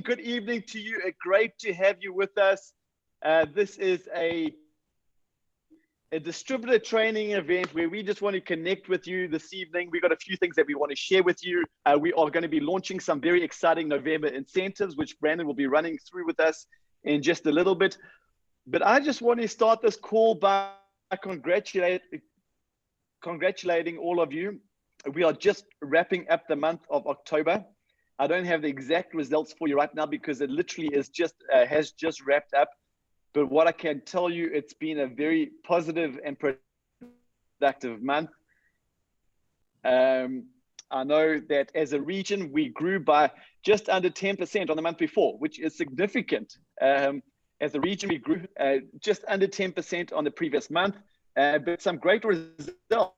Good evening to you. Great to have you with us. This is a distributor training event where we just want to connect with you this evening. We've got a few things that we want to share with you. We are going to be launching some very exciting November incentives, which Brandon will be running through with us in just a little bit. But I just want to start this call by congratulating all of you. We are just wrapping up the month of October. I don't have the exact results for you right now because it literally is just has just wrapped up. But what I can tell you, it's been a very positive and productive month. I know that as a region, we grew by just under 10% on the month before, which is significant. As a region, we grew just under 10% on the previous month, but some great results.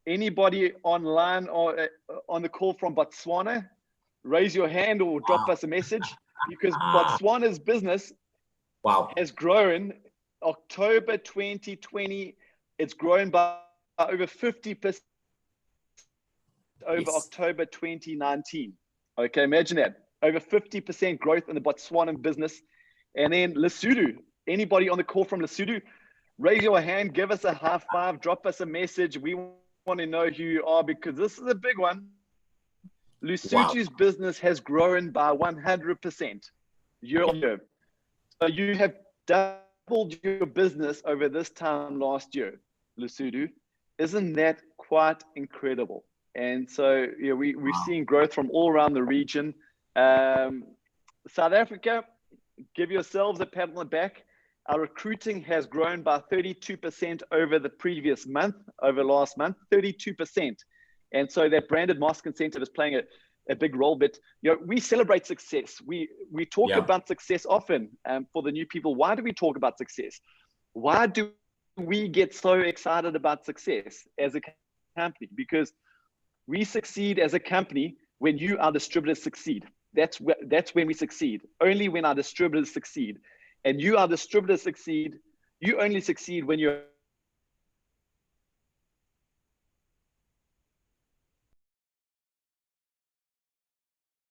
Anybody online or on the call from Botswana, raise your hand or drop us a message, because Botswana's business has grown. October 2020, it's grown by over 50% over October 2019. Okay, imagine that. Over 50% growth in the Botswanan business. And then Lesotho, anybody on the call from Lesotho, raise your hand, give us a high five, drop us a message. We want to know who you are, because this is a big one. Lesotho's business has grown by 100% year on year. So you have doubled your business over this time last year, Lesotho. Isn't that quite incredible? And so we're seeing growth from all around the region. South Africa, give yourselves a pat on the back. Our recruiting has grown by 32% over the previous month, over last month, 32%. And so that branded mask incentive is playing a big role. But we celebrate success. We talk about success often. For the new people, why do we talk about success? Why do we get so excited about success as a company? Because we succeed as a company when our distributors succeed. That's when we succeed. Only when our distributors succeed. And our distributors succeed. You only succeed when you're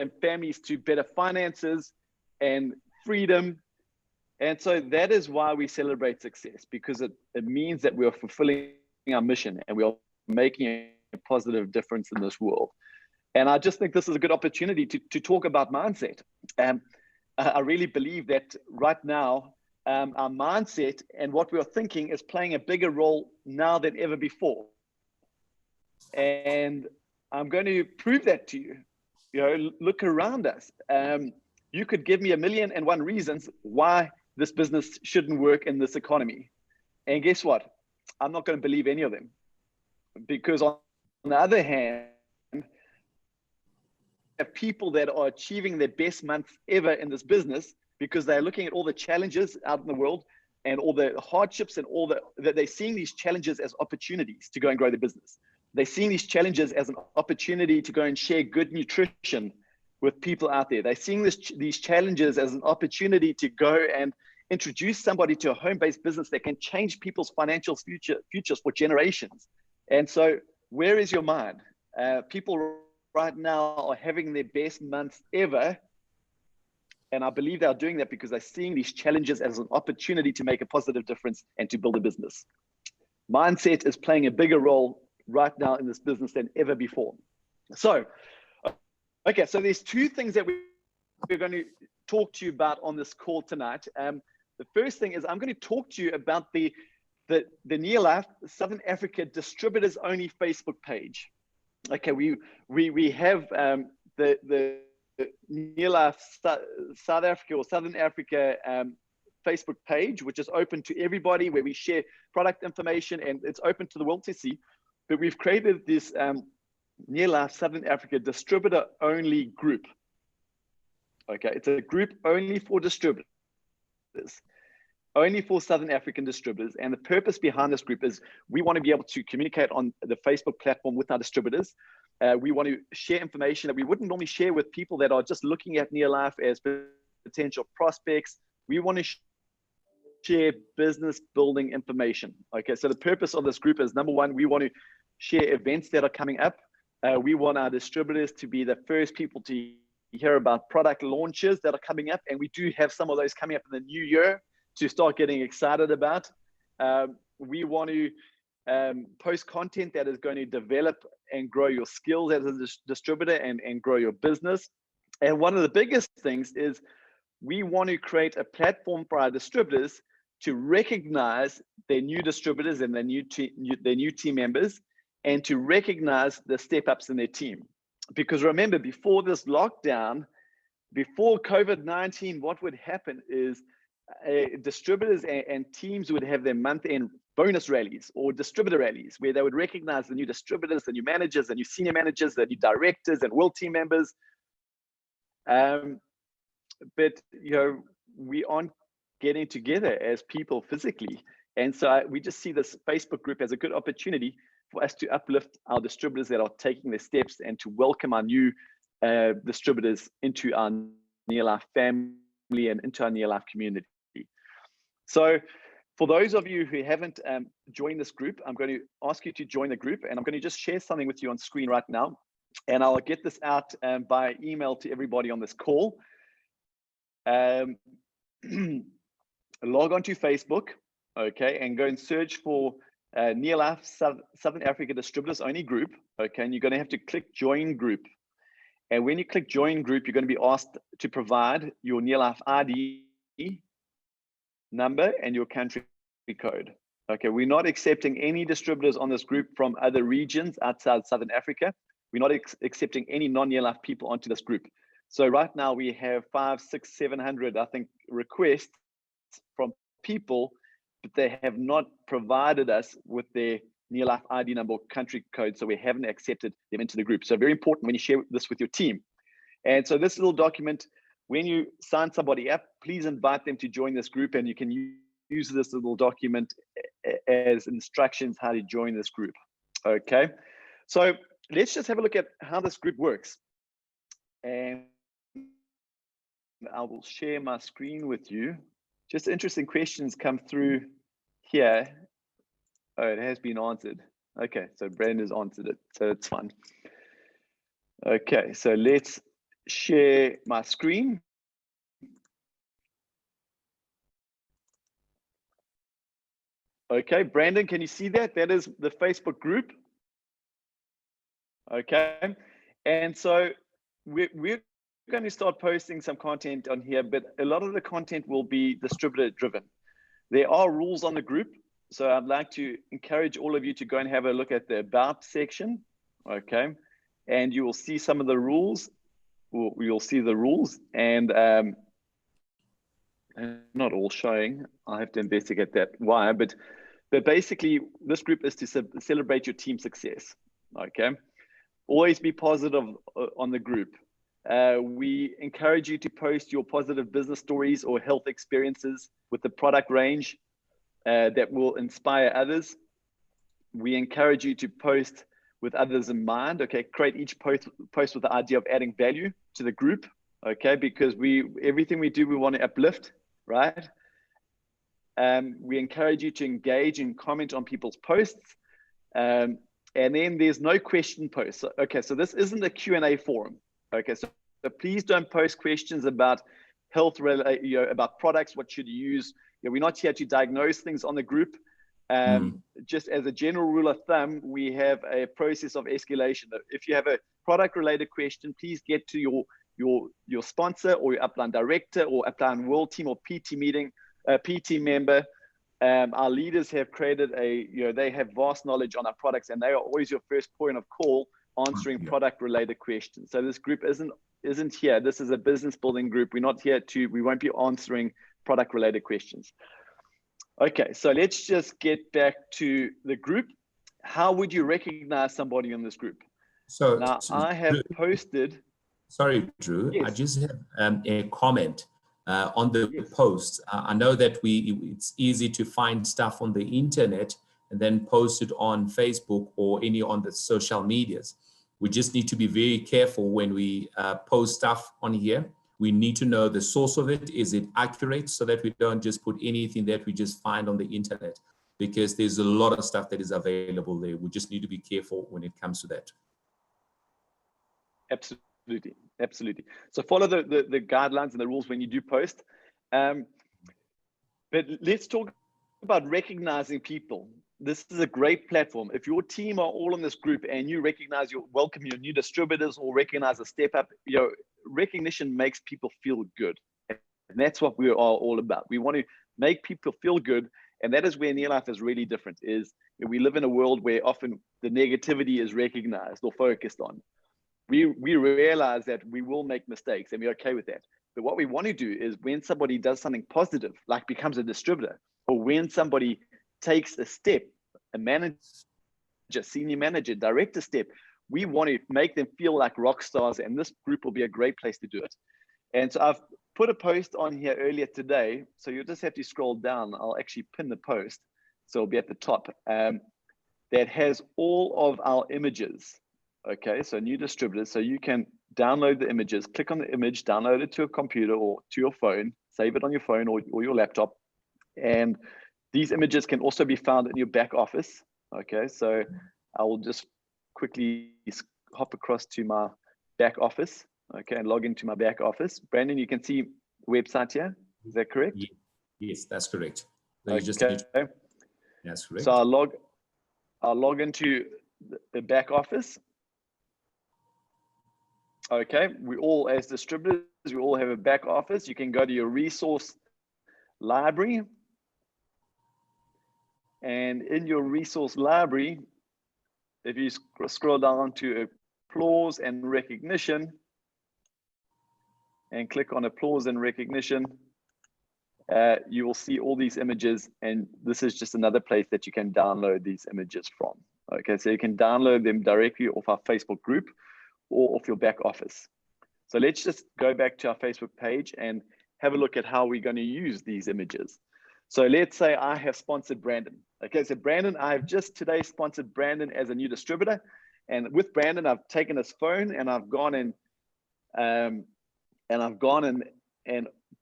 and families to better finances and freedom. And so that is why we celebrate success, because it means that we are fulfilling our mission and we are making a positive difference in this world. And I just think this is a good opportunity to talk about mindset. I really believe that right now, our mindset and what we are thinking is playing a bigger role now than ever before. And I'm going to prove that to you. Look around us. You could give me 1,000,001 reasons why this business shouldn't work in this economy. And guess what? I'm not going to believe any of them. Because on the other hand, people that are achieving their best month ever in this business because they're looking at all the challenges out in the world and all the hardships and all that they're seeing these challenges as opportunities to go and grow the business. They're seeing these challenges as an opportunity to go and share good nutrition with people out there. They're seeing these challenges as an opportunity to go and introduce somebody to a home-based business that can change people's financial futures for generations. And so where is your mind? People right now are having their best months ever. And I believe they're doing that because they're seeing these challenges as an opportunity to make a positive difference and to build a business. Mindset is playing a bigger role right now in this business than ever before. So, okay, so there's two things that we're going to talk to you about on this call tonight. The first thing is I'm going to talk to you about the Nearlife Southern Africa Distributors Only Facebook page. Okay, we have the Nearlife South Africa or Southern Africa Facebook page, which is open to everybody, where we share product information and it's open to the world to see. But we've created this Nearlife Southern Africa Distributor Only group. Okay, it's a group only for distributors, only for Southern African distributors. And the purpose behind this group is we want to be able to communicate on the Facebook platform with our distributors. We want to share information that we wouldn't normally share with people that are just looking at Nearlife as potential prospects. We want to share business building information. Okay, so the purpose of this group is, number one, we want to share events that are coming up. We want our distributors to be the first people to hear about product launches that are coming up, and we do have some of those coming up in the new year to start getting excited about. We want to post content that is going to develop and grow your skills as a distributor and grow your business. And one of the biggest things is we want to create a platform for our distributors to recognize their new distributors and their new team members, and to recognize the step ups in their team. Because remember, before this lockdown, before COVID-19, what would happen is distributors and teams would have their month-end bonus rallies or distributor rallies, where they would recognize the new distributors, the new managers, the new senior managers, the new directors and world team members. But we aren't getting together as people physically, and so we just see this Facebook group as a good opportunity for us to uplift our distributors that are taking their steps and to welcome our new distributors into our Neolife family and into our Neolife community. So for those of you who haven't joined this group, I'm going to ask you to join the group, and I'm going to just share something with you on screen right now, and I'll get this out by email to everybody on this call. Log on to Facebook, okay, and go and search for Neolife Southern Africa Distributors Only Group, okay, and you're going to have to click Join Group. And when you click Join Group, you're going to be asked to provide your Neolife ID number and your country code. Okay, we're not accepting any distributors on this group from other regions outside Southern Africa. We're not accepting any non-Neolife people onto this group. So right now we have 500, 600, 700, I think, requests from people, but they have not provided us with their Neolife ID number or country code, so we haven't accepted them into the group. So very important when you share this with your team. And so this little document, when you sign somebody up, please invite them to join this group, and you can use this little document as instructions how to join this group. Okay, so let's just have a look at how this group works. And I will share my screen with you. Just interesting questions come through here. Oh, it has been answered. Okay, so Brandon's answered it, so it's fine. Okay, so let's share my screen. Okay, Brandon, can you see that? That is the Facebook group. Okay, and so we're going to start posting some content on here, but a lot of the content will be distributor driven. There are rules on the group, so I'd like to encourage all of you to go and have a look at the About section, okay? And you will see some of the rules. You'll see the rules, and not all showing. I have to investigate that why, but basically this group is to celebrate your team success, okay? Always be positive on the group. We encourage you to post your positive business stories or health experiences with the product range that will inspire others. We encourage you to post with others in mind, okay? Create each post with the idea of adding value to the group, okay? Because everything we do, we want to uplift, right? We encourage you to engage and comment on people's posts. And then there's no question posts. Okay, so this isn't a Q&A forum. Okay, so please don't post questions about health, about products, what should you use. We're not here to diagnose things on the group. Just as a general rule of thumb, we have a process of escalation. If you have a product-related question, please get to your sponsor or your upline director or upline world team or PT member. Our leaders have created they have vast knowledge on our products, and they are always your first point of call answering product-related questions. So this group isn't here. This is a business building group. We're not here we won't be answering product-related questions. Okay, so let's just get back to the group. How would you recognize somebody in this group? So now I have posted. Sorry, Drew. Yes. I just have a comment on the post. I know that it's easy to find stuff on the internet and then post it on Facebook or any on the social medias. We just need to be very careful when we post stuff on here. We need to know the source of it. Is it accurate, so that we don't just put anything that we just find on the internet, because there's a lot of stuff that is available there. We just need to be careful when it comes to that. Absolutely. Absolutely. So follow the guidelines and the rules when you do post. But let's talk about recognizing people. This is a great platform. If your team are all in this group and you recognize, you welcome your new distributors or recognize a step up, recognition makes people feel good. And that's what we are all about. We want to make people feel good. And that is where Near Life is really different, is we live in a world where often the negativity is recognized or focused on. We realize that we will make mistakes and we're okay with that. But what we want to do is when somebody does something positive, like becomes a distributor, or when somebody takes a step, a manager, senior manager, director step, we want to make them feel like rock stars, and this group will be a great place to do it. And so I've put a post on here earlier today, so you'll just have to scroll down. I'll actually pin the post, so it'll be at the top, that has all of our images. Okay, so new distributors, so you can download the images, click on the image, download it to a computer or to your phone, save it on your phone or your laptop. And these images can also be found in your back office. Okay, so I will just quickly hop across to my back office, okay, and log into my back office. Brandon, you can see the website here. Is that correct? Yes, that's correct. So okay. You just need to, that's correct. So I'll log into the back office. Okay, we all, as distributors, we all have a back office. You can go to your resource library. And in your resource library, if you scroll down to applause and recognition and click on applause and recognition, you will see all these images. And this is just another place that you can download these images from. Okay, so you can download them directly off our Facebook group or off your back office. So let's just go back to our Facebook page and have a look at how we're going to use these images. So let's say I have sponsored Brandon. Okay, so Brandon, I've just today sponsored Brandon as a new distributor. And with Brandon, I've taken his phone and I've gone and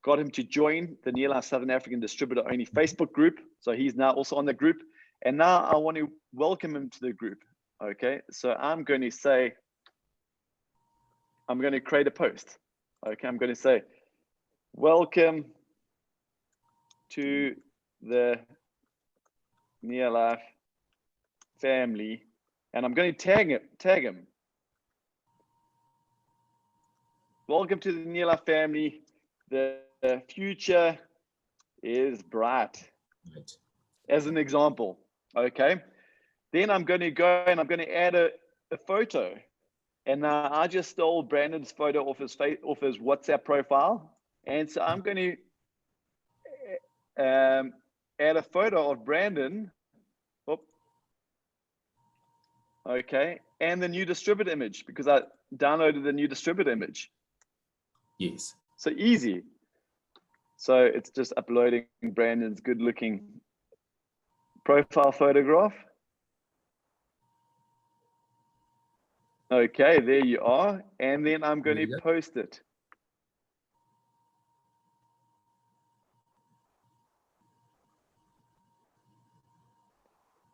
got him to join the Near Life Southern African Distributor Only Facebook group. So he's now also on the group. And now I want to welcome him to the group. Okay, so I'm going to say, I'm going to create a post. Okay, I'm going to say, welcome to the Near Life family, and I'm going to tag him. Welcome to the Near Life family. The future is bright. Right. As an example, okay. Then I'm going to go and I'm going to add a photo. And I just stole Brandon's photo off his WhatsApp profile. And so I'm going to add a photo of Brandon. Okay. And the new distributor image, because I downloaded the new distributor image. Yes. So easy. So it's just uploading Brandon's good looking profile photograph. Okay, there you are. And then I'm going to post it.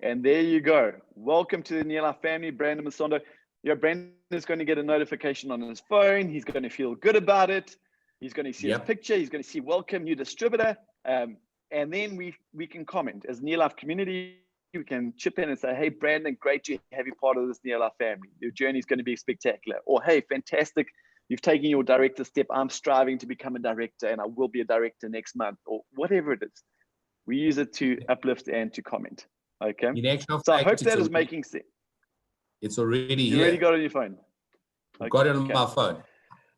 And there you go. Welcome to the Near Life family, Brandon Masondo. Brandon is going to get a notification on his phone. He's going to feel good about it. He's going to see his picture. He's going to see welcome new distributor. And then we can comment as Near Life community. We can chip in and say, hey, Brandon, great to have you part of this Near Life family. Your journey is going to be spectacular. Or, hey, fantastic. You've taken your director step. I'm striving to become a director and I will be a director next month, or whatever it is. We use it to uplift and to comment. Okay. So I hope that is making sense. It's already here. You already got it on your phone. Okay, got it on my phone.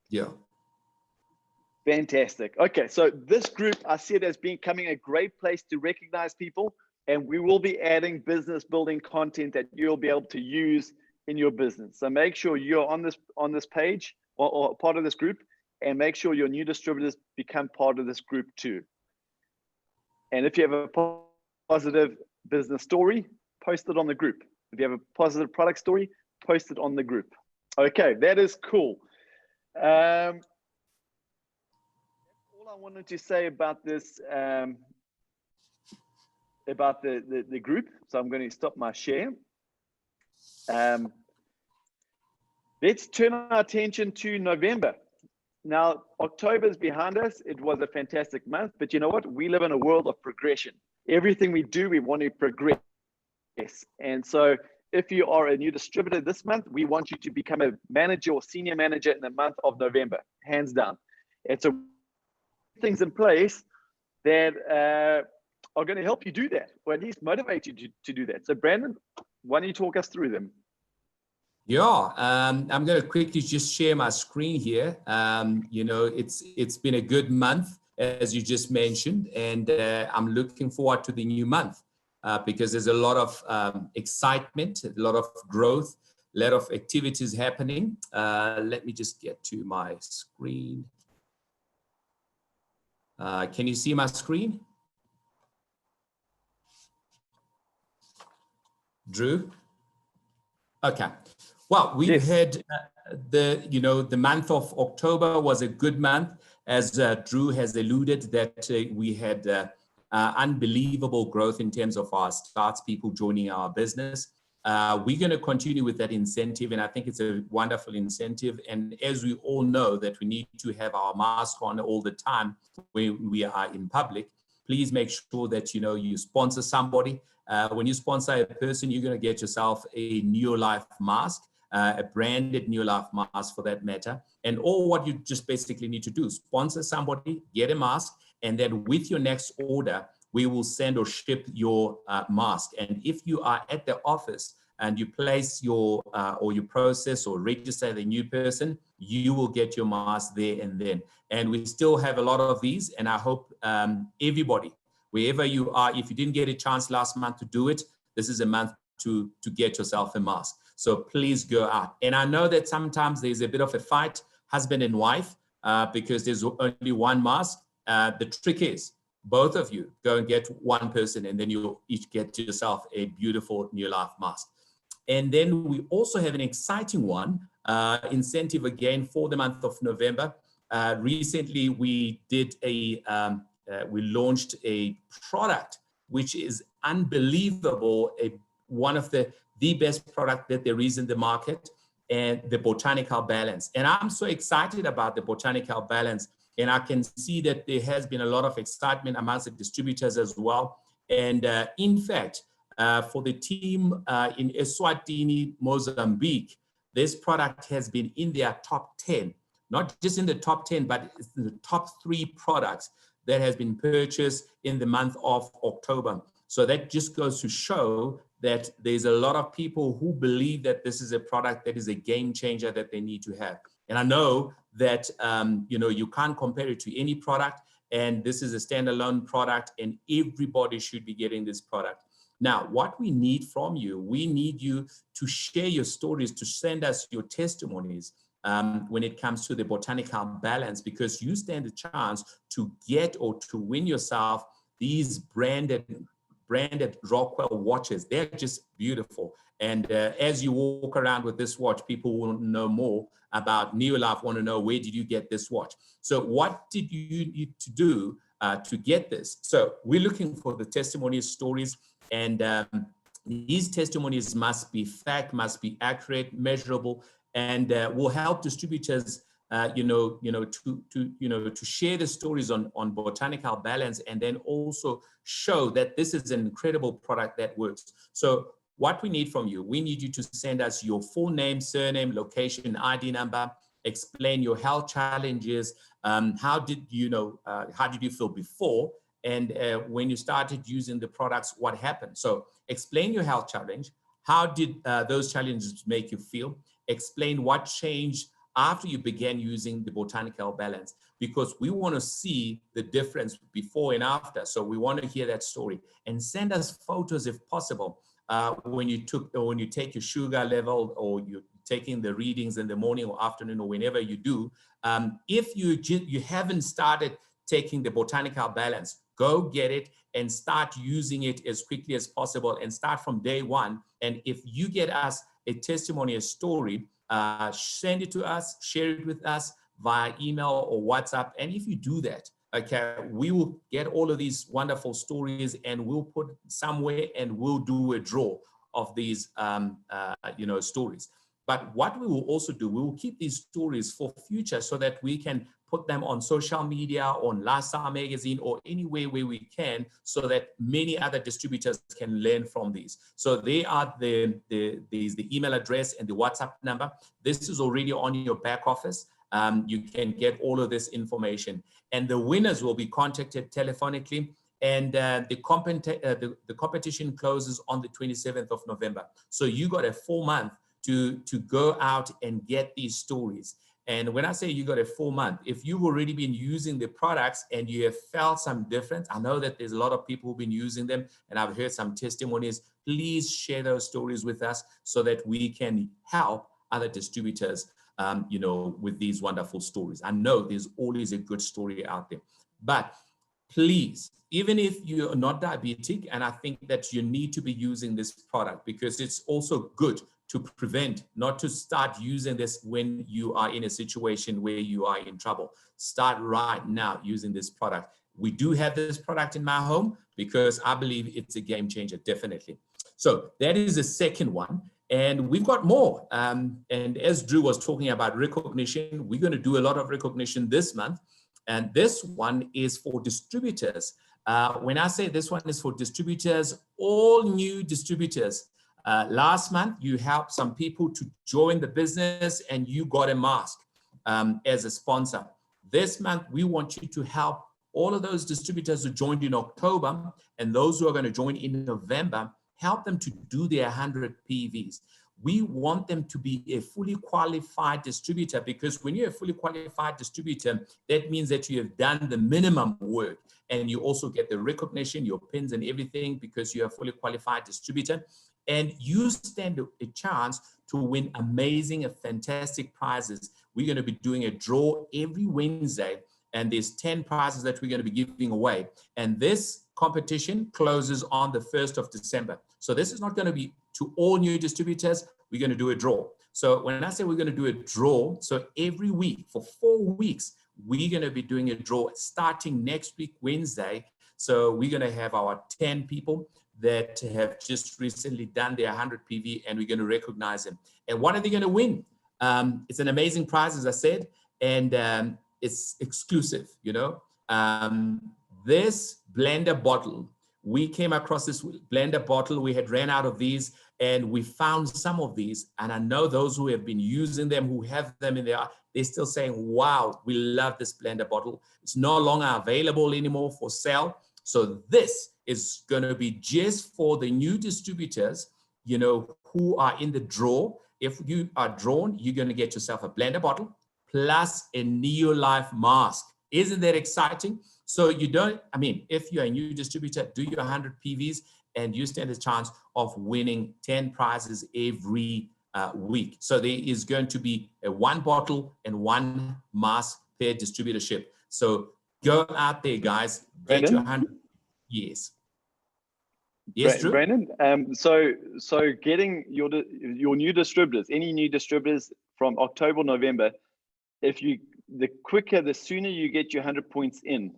Yeah. Fantastic. Okay. So this group, I see it as becoming a great place to recognize people. And we will be adding business building content that you'll be able to use in your business. So make sure you're on this page or part of this group, and make sure your new distributors become part of this group too. And if you have a positive business story, post it on the group. If you have a positive product story, post it on the group. Okay, that is cool. All I wanted to say about this, about the group. So I'm going to stop my share. Let's turn our attention to November. Now, October is behind us. It was a fantastic month, but you know what? We live in a world of progression. Everything we do, we want to progress. And so if you are a new distributor this month, we want you to become a manager or senior manager in the month of November, hands down. And so things in place that are going to help you do that, or at least motivate you to do that. So Brandon, why don't you talk us through them? Yeah, I'm going to quickly just share my screen here. You know, it's been a good month, as you just mentioned, and I'm looking forward to the new month because there's a lot of excitement, a lot of growth, a lot of activities happening. Let me just get to my screen. Can you see my screen? Drew? Okay. Well, we've had the month of October was a good month, as Drew has alluded that we had unbelievable growth in terms of our starts, people joining our business. We're going to continue with that incentive, and I think it's a wonderful incentive. And as we all know that we need to have our mask on all the time when we are in public, please make sure that you sponsor somebody. When you sponsor a person, you're going to get yourself a New Life mask, a branded New Life mask for that matter. And all what you just basically need to do, sponsor somebody, get a mask, and then with your next order, we will send or ship your mask. And if you are at the office and you place your or you process or register the new person, you will get your mask there and then. And we still have a lot of these, and I hope everybody, wherever you are, if you didn't get a chance last month to do it, this is a month to get yourself a mask. So please go out. And I know that sometimes there's a bit of a fight, husband and wife, because there's only one mask. The trick is, both of you go and get one person, and then you'll each get yourself a beautiful New Life mask. And then we also have an exciting one, incentive again for the month of November. Recently, we did we launched a product which is unbelievable, one of the best product that there is in the market, and the Botanical Balance. And I'm so excited about the Botanical Balance, and I can see that there has been a lot of excitement amongst the distributors as well. And in fact, for the team in Eswatini, Mozambique, this product has been in their top 10, not just in the top 10, but it's in the top 3 products that has been purchased in the month of October. So that just goes to show that there's a lot of people who believe that this is a product that is a game changer that they need to have. And I know that you can't compare it to any product, and this is a standalone product, and everybody should be getting this product. Now, what we need from you, we need you to share your stories, to send us your testimonies when it comes to the Botanical Balance, because you stand a chance to get or to win yourself these branded Rockwell watches. They're just beautiful. And as you walk around with this watch, people will know more about New Life, want to know, where did you get this watch? So what did you need to do to get this? So we're looking for the testimonies, stories, and these testimonies must be fact, must be accurate, measurable, and will help distributors, to share the stories on Botanical Balance, and then also show that this is an incredible product that works. So what we need from you, we need you to send us your full name, surname, location, ID number, explain your health challenges, how did you feel before, and when you started using the products, what happened? So explain your health challenge. How did those challenges make you feel? Explain what changed after you began using the Botanical Balance, because we want to see the difference before and after. So we want to hear that story, and send us photos if possible. When you take your sugar level, or you're taking the readings in the morning or afternoon, or whenever you do. If you haven't started taking the Botanical Balance, go get it and start using it as quickly as possible, and start from day one. And if you get us a testimony, a story, send it to us, share it with us via email or WhatsApp. And if you do that, okay, we will get all of these wonderful stories, and we'll put somewhere, and we'll do a draw of these, stories. But what we will also do, we will keep these stories for future so that we can put them on social media, on Lifestyle Magazine, or anywhere where we can, so that many other distributors can learn from these. So they are the email address and the WhatsApp number. This is already on your back office. You can get all of this information, and the winners will be contacted telephonically. And the competition closes on the 27th of November. So you got a full month to go out and get these stories. And when I say you got a full month, if you've already been using the products and you have felt some difference, I know that there's a lot of people who've been using them, and I've heard some testimonies. Please share those stories with us so that we can help other distributors, with these wonderful stories. I know there's always a good story out there, but please, even if you're not diabetic, and I think that you need to be using this product because it's also good to prevent, not to start using this when you are in a situation where you are in trouble. Start right now using this product. We do have this product in my home because I believe it's a game changer, definitely. So that is the second one. And we've got more. And as Drew was talking about recognition, we're going to do a lot of recognition this month. And this one is for distributors. When I say this one is for distributors, all new distributors, last month, you helped some people to join the business and you got a mask as a sponsor. This month, we want you to help all of those distributors who joined in October and those who are going to join in November, help them to do their 100 PVs. We want them to be a fully qualified distributor, because when you're a fully qualified distributor, that means that you have done the minimum work and you also get the recognition, your pins and everything, because you're a fully qualified distributor. And you stand a chance to win amazing and fantastic prizes. We're going to be doing a draw every Wednesday, and there's 10 prizes that we're going to be giving away. And this competition closes on the 1st of December. So this is not going to be to all new distributors. We're going to do a draw. So when I say we're going to do a draw, so every week for 4 weeks, we're going to be doing a draw starting next week, Wednesday. So we're going to have our 10 people that have just recently done their 100 PV, and we're going to recognize them. And what are they going to win? It's an amazing prize, as I said, and it's exclusive, This blender bottle, we came across this blender bottle. We had ran out of these, and we found some of these. And I know those who have been using them, who have them in their, they're still saying, wow, we love this blender bottle. It's no longer available anymore for sale. So this is going to be just for the new distributors, who are in the draw. If you are drawn, you're going to get yourself a blender bottle plus a Neolife mask. Isn't that exciting? So if you're a new distributor, do your 100 PVs and you stand a chance of winning 10 prizes every week. So there is going to be a 1 bottle and 1 mask per distributorship. So go out there, guys. Get your 100. Yes. Yes, Drew? Brandon, so getting your new distributors, any new distributors from October, November, the quicker, the sooner you get your 100 points in,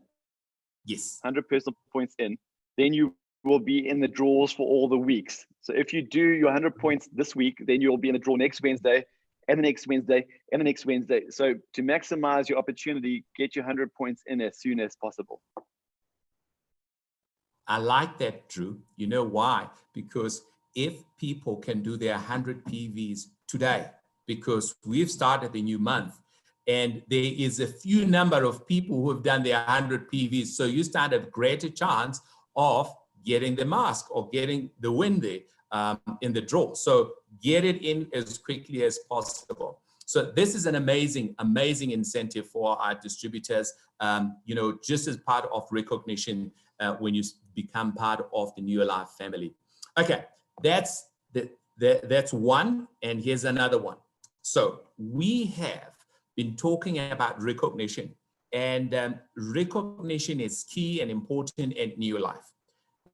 yes, 100 personal points in, then you will be in the draws for all the weeks. So if you do your 100 points this week, then you'll be in the draw next Wednesday, and the next Wednesday, and the next Wednesday. So to maximize your opportunity, get your 100 points in as soon as possible. I like that, Drew. You know why? Because if people can do their 100 PVs today, because we've started the new month, and there is a few number of people who have done their 100 PVs, so you stand a greater chance of getting the mask or getting the win there in the draw. So get it in as quickly as possible. So this is an amazing, amazing incentive for our distributors, just as part of recognition when you become part of the Neolife family. Okay, that's one, and here's another one. So we have been talking about recognition, and recognition is key and important at Neolife.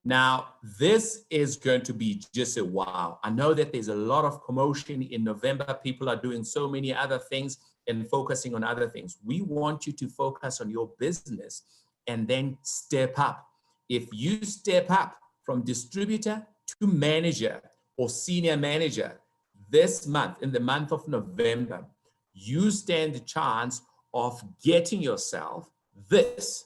Now, this is going to be just a wow. I know that there's a lot of commotion in November. People are doing so many other things and focusing on other things. We want you to focus on your business and then step up. If you step up from distributor to manager or senior manager, this month, in the month of November, you stand the chance of getting yourself this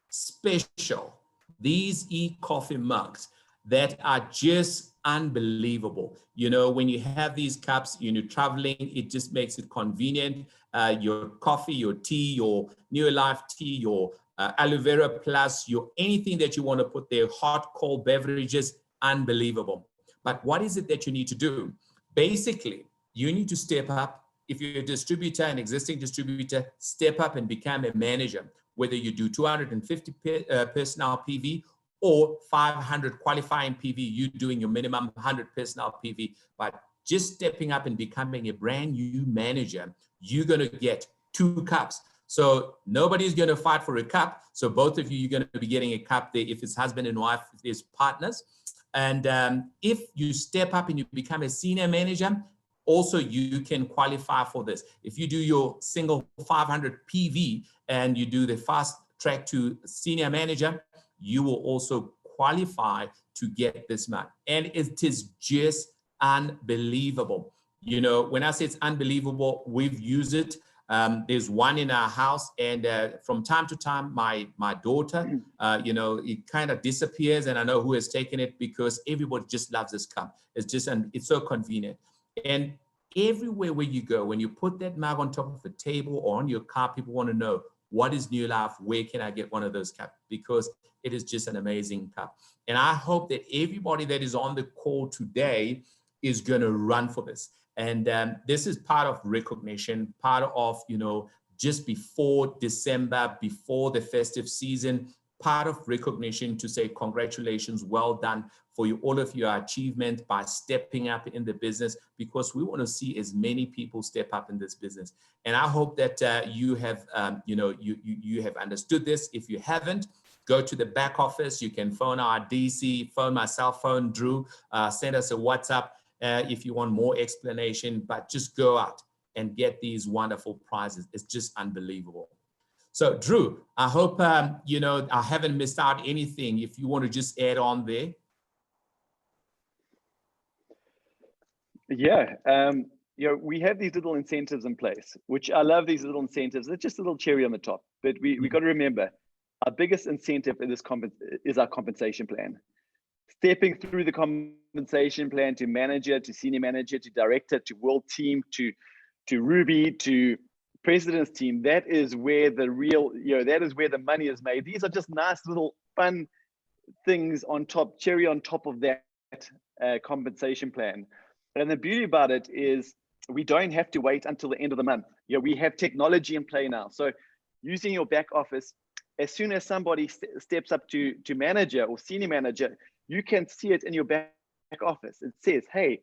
special, these e-coffee mugs that are just unbelievable. You know, when you have these cups, you know, traveling, it just makes it convenient. Your coffee, your tea, your New Life tea, your aloe vera plus, your anything that you want to put there, hot, cold beverages, unbelievable. But what is it that you need to do? Basically, you need to step up. If you're a distributor, an existing distributor, step up and become a manager, whether you do 250 personnel PV or 500 qualifying PV, you doing your minimum 100 personnel PV. But just stepping up and becoming a brand new manager, you're going to get 2 cups. So nobody's going to fight for a cup. So both of you, you're going to be getting a cup there if it's husband and wife, if there's partners. And if you step up and you become a senior manager, also you can qualify for this. If you do your single 500 PV and you do the fast track to senior manager, you will also qualify to get this month. And it is just unbelievable. You know, when I say it's unbelievable, we've used it. There's one in our house, and from time to time, my daughter, you know, it kind of disappears, and I know who has taken it because everybody just loves this cup. It's just, and it's so convenient. And everywhere where you go, when you put that mug on top of a table or on your car, people want to know, what is New Life? Where can I get one of those cups? Because it is just an amazing cup. And I hope that everybody that is on the call today is going to run for this. And this is part of recognition, part of, you know, just before December, before the festive season, part of recognition to say congratulations, well done for you, all of your achievement by stepping up in the business, because we want to see as many people step up in this business. And I hope that you have, you know, you have understood this. If you haven't, go to the back office. You can phone our DC, phone my cell phone, Drew, send us a WhatsApp if you want more explanation, but just go out and get these wonderful prizes. It's just unbelievable. So Drew, I hope, you know, I haven't missed out anything. If you want to just add on there. Yeah, you know, we have these little incentives in place, which I love. These little incentives. They're just a little cherry on the top. But we got to remember, our biggest incentive in this is our compensation plan. Stepping through the compensation plan to manager, to senior manager, to director, to world team, to Ruby, to president's team. That is where the real, you know, that is where the money is made. These are just nice little fun things on top, cherry on top of that compensation plan. And the beauty about it is we don't have to wait until the end of the month. You know, we have technology in play now. So using your back office, as soon as somebody steps up to manager or senior manager, you can see it in your back office. It says, hey,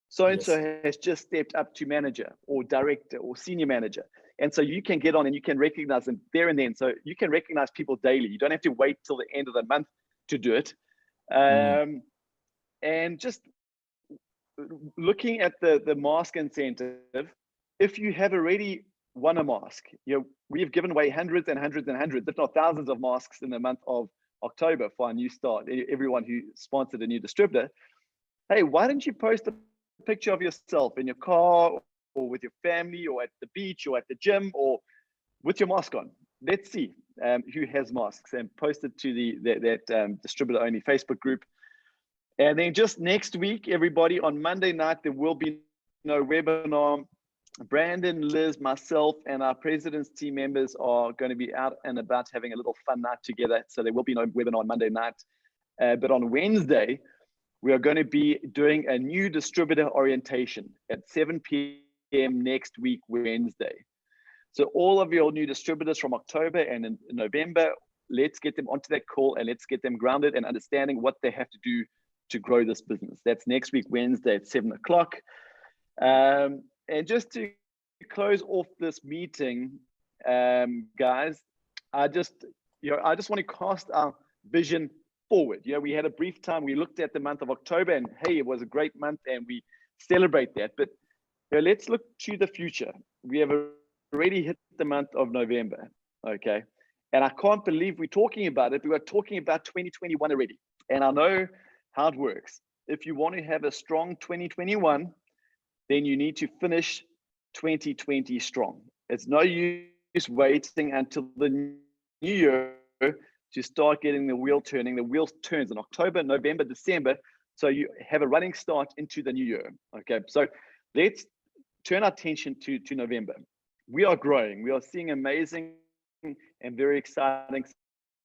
so-and-so has just stepped up to manager or director or senior manager. And so you can get on and you can recognize them there and then. So you can recognize people daily. You don't have to wait till the end of the month to do it. And just looking at the mask incentive, if you have already won a mask, you know, we've given away hundreds and hundreds and hundreds, if not thousands of masks in the month of October for our new start, everyone who sponsored a new distributor. Hey, why don't you post a picture of yourself in your car or with your family or at the beach or at the gym or with your mask on? Let's see who has masks, and post it to that distributor only Facebook group. And then just next week, everybody, on Monday night, there will be no webinar. Brandon, Liz, myself, and our president's team members are going to be out and about having a little fun night together. So there will be no webinar on Monday night. But on Wednesday, we are going to be doing a new distributor orientation at 7 p.m. next week, Wednesday. So all of your new distributors from October and in November, let's get them onto that call and let's get them grounded and understanding what they have to do to grow this business. That's next week, Wednesday at 7 o'clock. And just to close off this meeting, guys, I just want to cast our vision forward. You know, we had a brief time. We looked at the month of October, and hey, it was a great month, and we celebrate that. But you know, let's look to the future. We have already hit the month of November, okay? And I can't believe we're talking about it. We were talking about 2021 already, and I know how it works. If you want to have a strong 2021, then you need to finish 2020 strong. It's no use waiting until the new year to start getting the wheel turning. The wheel turns in October, November, December. So you have a running start into the new year. Okay, so let's turn our attention to November. We are growing. We are seeing amazing and very exciting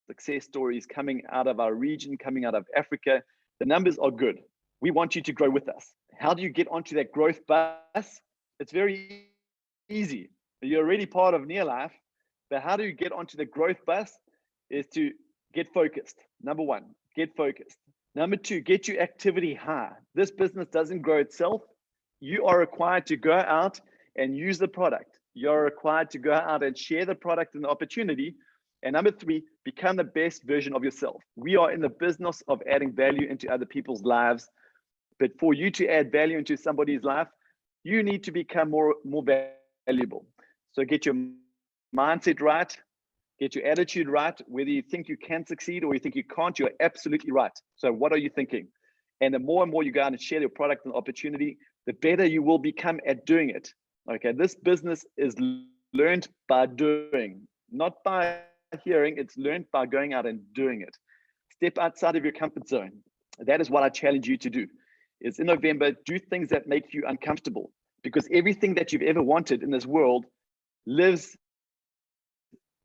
success stories coming out of our region, coming out of Africa. The numbers are good. We want you to grow with us. How do you get onto that growth bus? It's very easy. You're already part of Near Life, but how do you get onto the growth bus? Is to get focused. Number one, get focused. Number two, get your activity high. This business doesn't grow itself. You are required to go out and use the product. You're required to go out and share the product and the opportunity. And number three, become the best version of yourself. We are in the business of adding value into other people's lives. But for you to add value into somebody's life, you need to become more valuable. So get your mindset right, get your attitude right. Whether you think you can succeed or you think you can't, you're absolutely right. So what are you thinking? And the more and more you go out and share your product and opportunity, the better you will become at doing it. Okay, this business is learned by doing, not by hearing. It's learned by going out and doing it. Step outside of your comfort zone. That is what I challenge you to do. Is in November, do things that make you uncomfortable, because everything that you've ever wanted in this world lives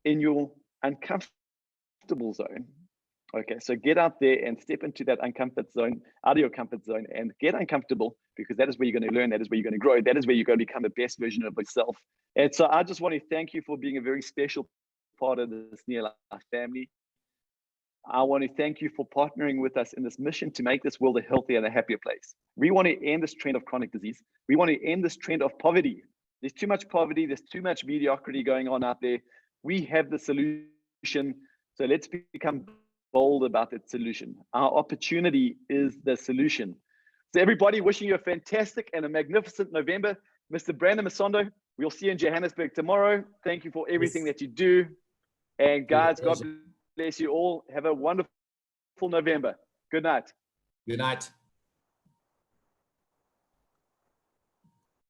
in your uncomfortable zone. Okay, so get out there and step into that uncomfort zone, out of your comfort zone, and get uncomfortable, because that is where you're going to learn, that is where you're going to grow, that is where you're going to become the best version of yourself. And so I just want to thank you for being a very special part of this Near Life family. I want to thank you for partnering with us in this mission to make this world a healthier and a happier place. We want to end this trend of chronic disease. We want to end this trend of poverty. There's too much poverty. There's too much mediocrity going on out there. We have the solution. So let's become bold about that solution. Our opportunity is the solution. So everybody, wishing you a fantastic and a magnificent November. Mr. Brandon Masondo, we'll see you in Johannesburg tomorrow. Thank you for everything that you do. And guys, God bless you all. Have a wonderful November. Good night. Good night.